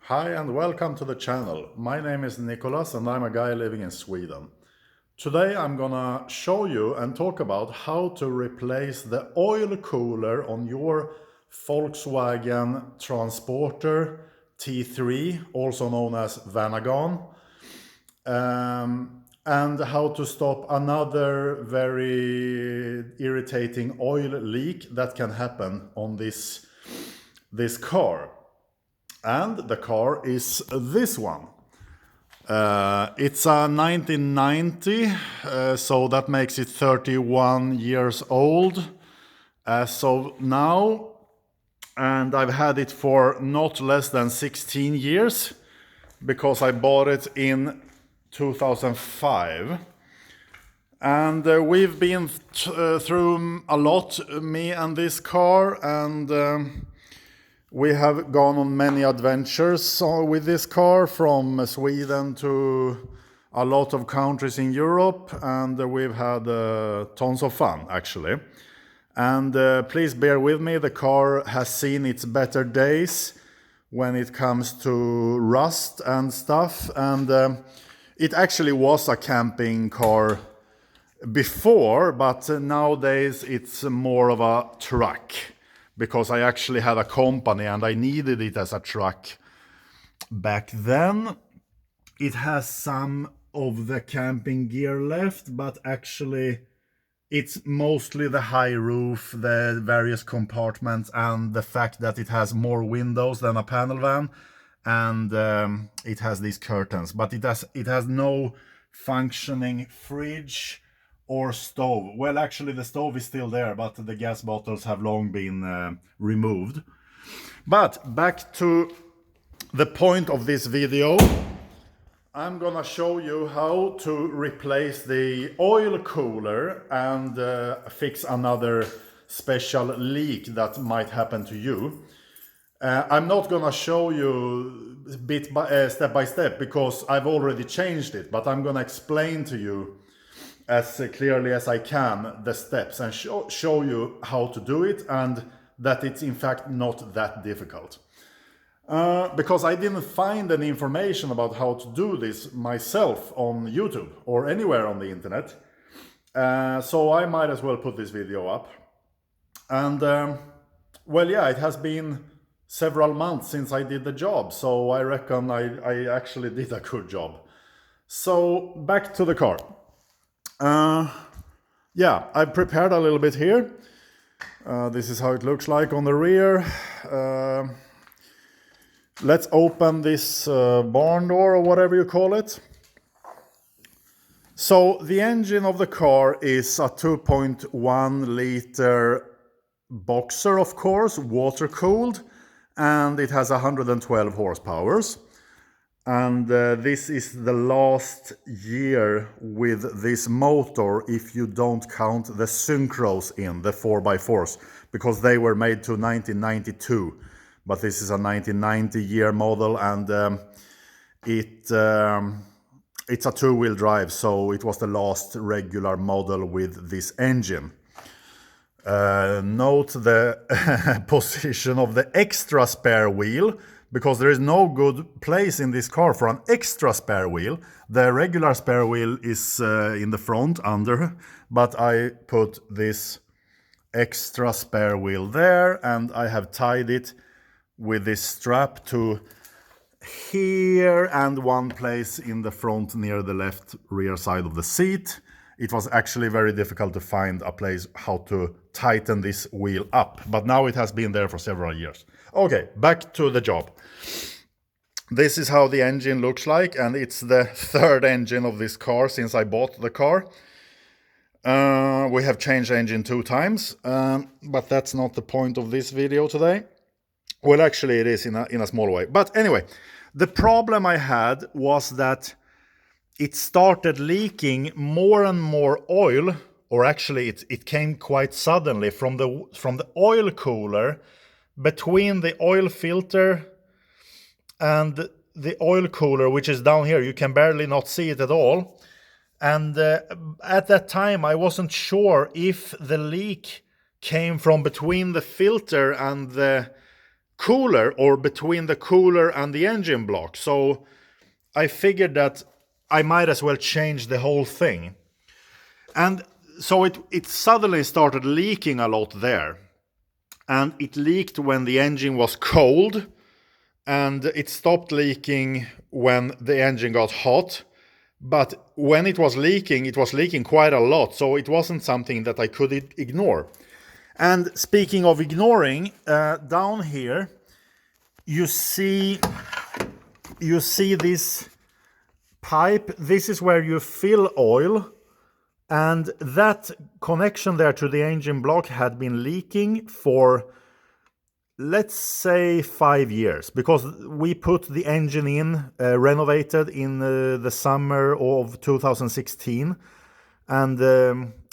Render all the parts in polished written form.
Hi and welcome to the channel. My name is Nicholas and I'm a guy living in Sweden. Today I'm gonna show you and talk about how to replace the oil cooler on your Volkswagen Transporter T3, also known as Vanagon, and how to stop another very irritating oil leak that can happen on this car. And the car is this one. It's a 1990, so that makes it 31 years old as of now. And I've had it for not less than 16 years because I bought it in 2005. And we've been through a lot, me and this car, and we have gone on many adventures with this car, from Sweden to a lot of countries in Europe, and we've had tons of fun actually. And please bear with me, the car has seen its better days when it comes to rust and stuff, and it actually was a camping car before, but nowadays it's more of a truck, because I actually had a company and I needed it as a truck back then. It has some of the camping gear left, but actually it's mostly the high roof, the various compartments, and the fact that it has more windows than a panel van, and it has these curtains, but it has no functioning fridge or stove. Well, actually the stove is still there, but the gas bottles have long been removed. But back to the point of this video, I'm gonna show you how to replace the oil cooler and fix another special leak that might happen to you. I'm not gonna show you step by step because I've already changed it, but I'm gonna explain to you as clearly as I can the steps and show you how to do it, and that it's in fact not that difficult. Because I didn't find any information about how to do this myself on YouTube or anywhere on the internet. So I might as well put this video up. And well, yeah, it has been several months since I did the job, so I reckon I actually did a good job. So back to the car. Yeah, I've prepared a little bit here. This is how it looks like on the rear. Let's open this barn door or whatever you call it. So the engine of the car is a 2.1 liter boxer, of course, water-cooled, and it has 112 horsepower. And this is the last year with this motor, if you don't count the synchros in the 4x4s, because they were made to 1992. But this is a 1990 year model, and it's a two-wheel drive, so it was the last regular model with this engine. Note the position of the extra spare wheel, because there is no good place in this car for an extra spare wheel. The regular spare wheel is in the front under, but I put this extra spare wheel there, and I have tied it with this strap to here and one place in the front near the left rear side of the seat. It was actually very difficult to find a place how to tighten this wheel up, but now it has been there for several years. Okay, back to the job. This is how the engine looks like, and it's the third engine of this car since I bought the car. We have changed engine 2 times, but that's not the point of this video today. Well, actually it is in a small way. But anyway, the problem I had was that it started leaking more and more oil, or actually it came quite suddenly from the oil cooler between the oil filter and the oil cooler, which is down here. You can barely not see it at all. And at that time I wasn't sure if the leak came from between the filter and the cooler, or between the cooler and the engine block. So I figured that I might as well change the whole thing. And so it suddenly started leaking a lot there. And it leaked when the engine was cold, and it stopped leaking when the engine got hot. But when it was leaking quite a lot, so it wasn't something that I could ignore. And speaking of ignoring, down here you see this pipe. This is where you fill oil, and that connection there to the engine block had been leaking for, let's say, 5 years, because we put the engine in, renovated in the summer of 2016, and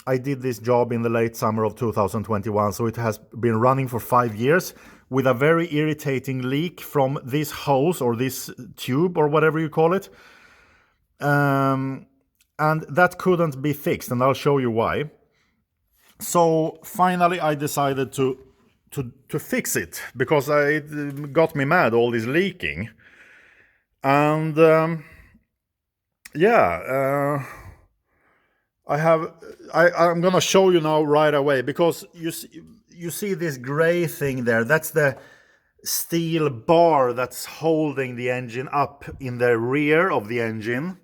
I did this job in the late summer of 2021, so it has been running for 5 years with a very irritating leak from this hose or this tube or whatever you call it. And that couldn't be fixed, and I'll show you why. So finally I decided to fix it, because it got me mad, all this leaking. And I'm gonna show you now right away, because you see this gray thing there. That's the steel bar that's holding the engine up in the rear of the engine.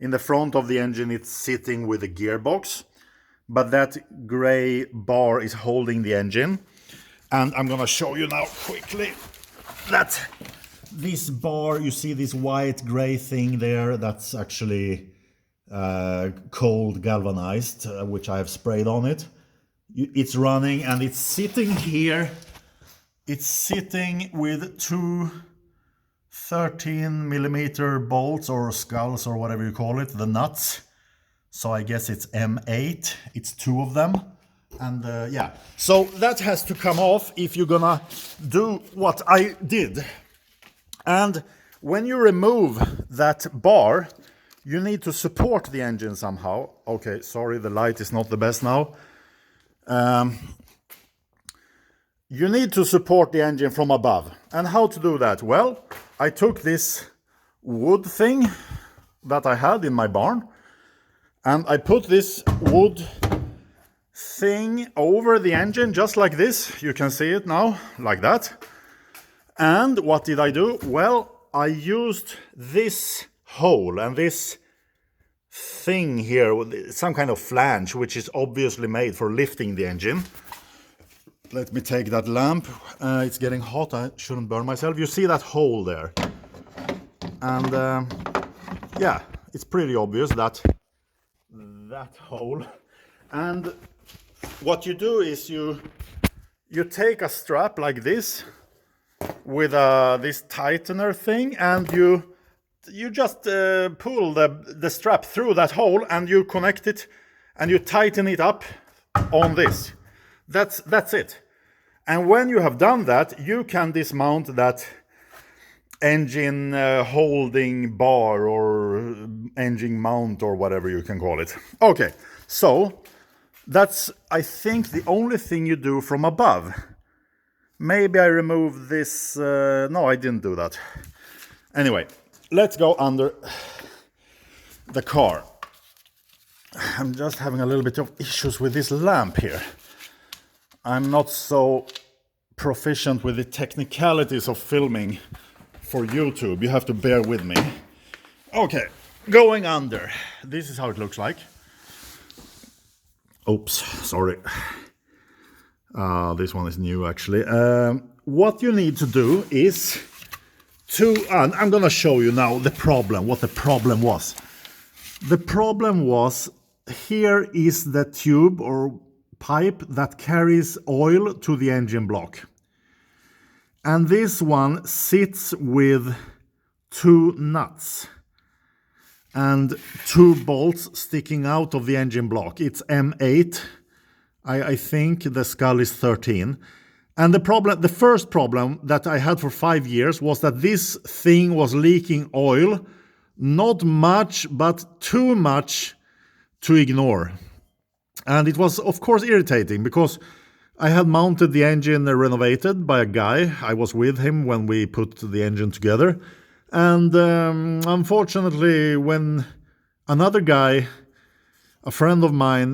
In the front of the engine it's sitting with the gearbox, but that gray bar is holding the engine. And I'm gonna show you now quickly that this bar, you see this white gray thing there, that's actually cold galvanized, which I have sprayed on it. It's running, and it's sitting here. It's sitting with two 13mm bolts, or sculls, or whatever you call it, the nuts. So I guess it's M8, it's two of them. And so that has to come off if you're gonna do what I did. And when you remove that bar, you need to support the engine somehow. Okay, sorry, the light is not the best now. You need to support the engine from above. And how to do that? Well, I took this wood thing that I had in my barn, and I put this wood thing over the engine, just like this. You can see it now, like that. And what did I do? Well, I used this hole and this thing here, with some kind of flange, which is obviously made for lifting the engine. Let me take that lamp. It's getting hot. I shouldn't burn myself. You see that hole there? And it's pretty obvious, that hole. And what you do is you take a strap like this with this tightener thing, and you just pull the strap through that hole, and you connect it, and you tighten it up on this. That's it. And when you have done that, you can dismount that engine holding bar, or engine mount, or whatever you can call it. Okay, so that's, I think, the only thing you do from above. Maybe I removed this. No, I didn't do that. Anyway, let's go under the car. I'm just having a little bit of issues with this lamp here. I'm not so proficient with the technicalities of filming for YouTube. You have to bear with me. Okay, going under. This is how it looks like. Oops, sorry. This one is new, actually. What you need to do is I'm gonna show you now the problem, what the problem was. The problem was, here is the tube or pipe that carries oil to the engine block. And this one sits with two nuts and two bolts sticking out of the engine block. It's M8. I think the skull is 13. And the first problem that I had for 5 years was that this thing was leaking oil. Not much, but too much to ignore. And it was, of course, irritating, because I had mounted the engine renovated by a guy. I was with him when we put the engine together. And unfortunately, when another guy, a friend of mine,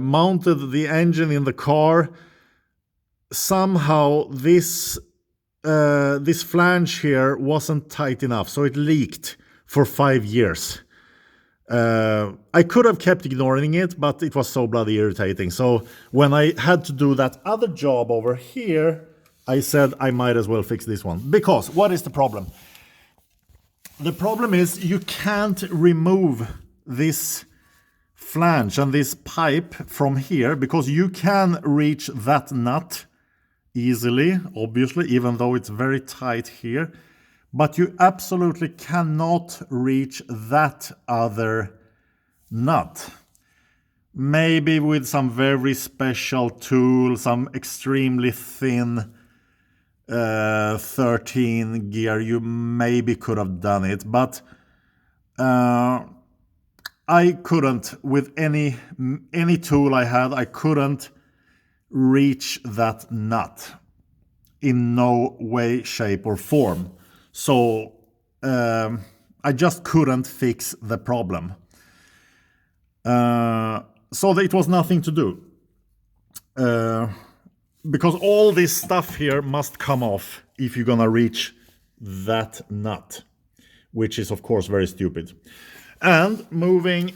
mounted the engine in the car, somehow this flange here wasn't tight enough, so it leaked for 5 years. I could have kept ignoring it, but it was so bloody irritating. So when I had to do that other job over here, I said I might as well fix this one. Because what is the problem? The problem is you can't remove this flange and this pipe from here, because you can reach that nut easily, obviously, even though it's very tight here. But you absolutely cannot reach that other nut. Maybe with some very special tool, some extremely thin 13 gear, you maybe could have done it. But I couldn't, with any tool I had, I couldn't reach that nut in no way, shape or form. So I just couldn't fix the problem. So it was nothing to do. Because all this stuff here must come off if you're gonna reach that nut, which is of course very stupid. And moving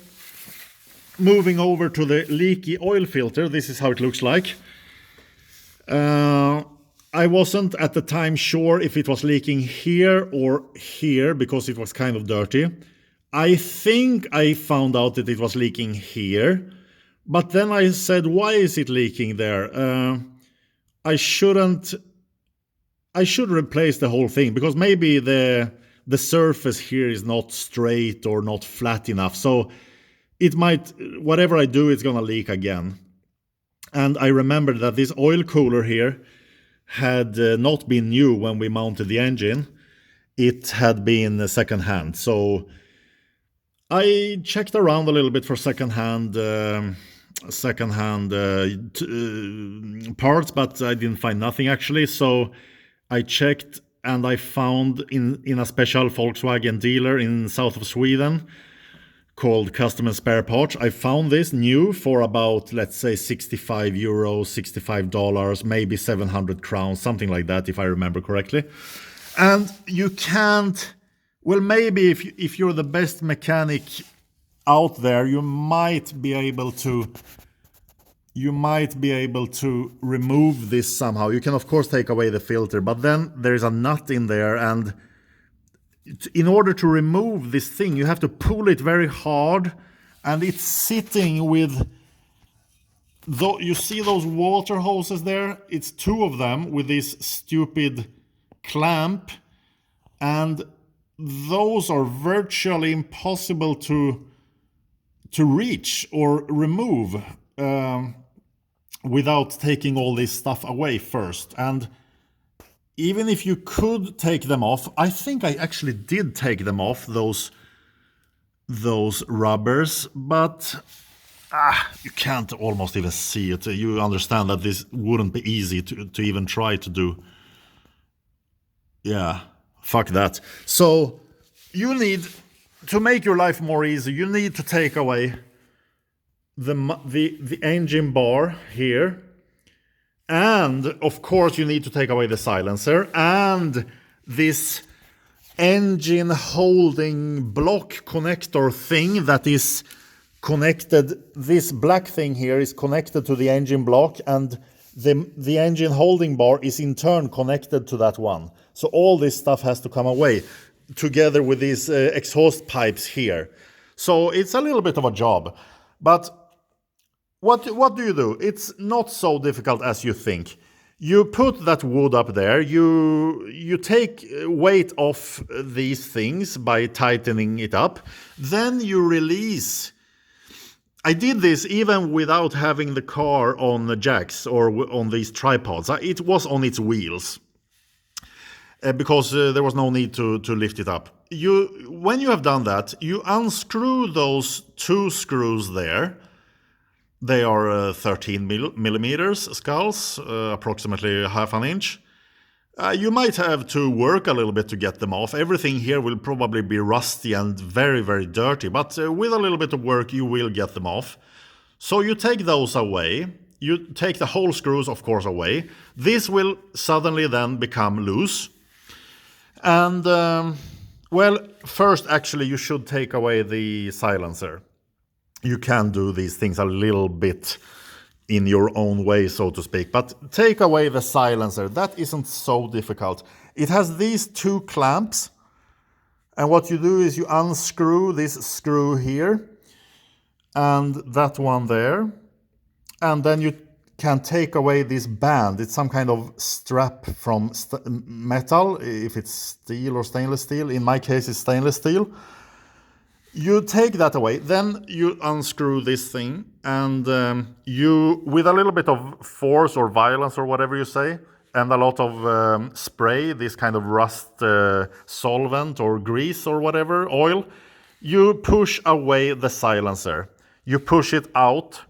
over to the leaky oil filter, this is how it looks like. I wasn't at the time sure if it was leaking here or here because it was kind of dirty. I think I found out that it was leaking here, but then I said, why is it leaking there? I should replace the whole thing, because maybe the surface here is not straight or not flat enough. So it might, whatever I do, it's gonna leak again. And I remembered that this oil cooler here had not been new when we mounted the engine. It had been second-hand. So I checked around a little bit for second-hand parts, but I didn't find nothing actually. So I checked and I found in a special Volkswagen dealer in south of Sweden called Custom and Spare Parts. I found this new for about, let's say, 65 euros, $65, maybe 700 crowns, something like that, if I remember correctly. And you can't, well, maybe if you're the best mechanic out there, you might be able to remove this somehow. You can of course take away the filter, but then there's a nut in there, and in order to remove this thing, you have to pull it very hard, and it's sitting with, you see those water hoses there? It's two of them with this stupid clamp, and those are virtually impossible to reach or remove without taking all this stuff away first. And even if you could take them off, I think I actually did take them off, those rubbers, but you can't almost even see it. You understand that this wouldn't be easy to even try to do. Yeah, fuck that. So you need, to make your life more easy, you need to take away the engine bar here. And of course you need to take away the silencer and this engine holding block connector thing that is connected. This black thing here is connected to the engine block, and the engine holding bar is in turn connected to that one. So all this stuff has to come away together with these exhaust pipes here. So it's a little bit of a job, but what do you do? It's not so difficult as you think. You put that wood up there, you take weight off these things by tightening it up, then you release. I did this even without having the car on the jacks or on these tripods. It was on its wheels because there was no need to lift it up. When you have done that, you unscrew those two screws there. They are 13 millimeters skulls, approximately half an inch. You might have to work a little bit to get them off. Everything here will probably be rusty and very, very dirty, but with a little bit of work you will get them off. So you take those away. You take the whole screws, of course, away. This will suddenly then become loose. And, well, first actually you should take away the silencer. You can do these things a little bit in your own way, so to speak. But take away the silencer. That isn't so difficult. It has these two clamps. And what you do is you unscrew this screw here and that one there. And then you can take away this band. It's some kind of strap from metal, if it's steel or stainless steel. In my case, it's stainless steel. You take that away, then you unscrew this thing, and you, with a little bit of force or violence or whatever you say, and a lot of spray, this kind of rust solvent or grease or whatever, oil, you push away the silencer. You push it out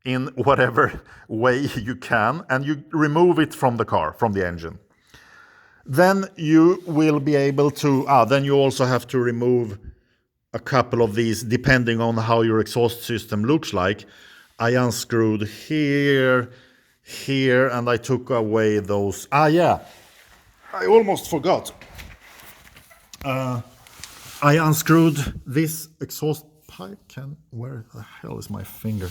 in whatever way you can, and you remove it from the car, from the engine. Then you will be able to, then you also have to remove a couple of these, depending on how your exhaust system looks like. I unscrewed here, and I took away those. I almost forgot. I unscrewed this exhaust pipe. Where the hell is my finger?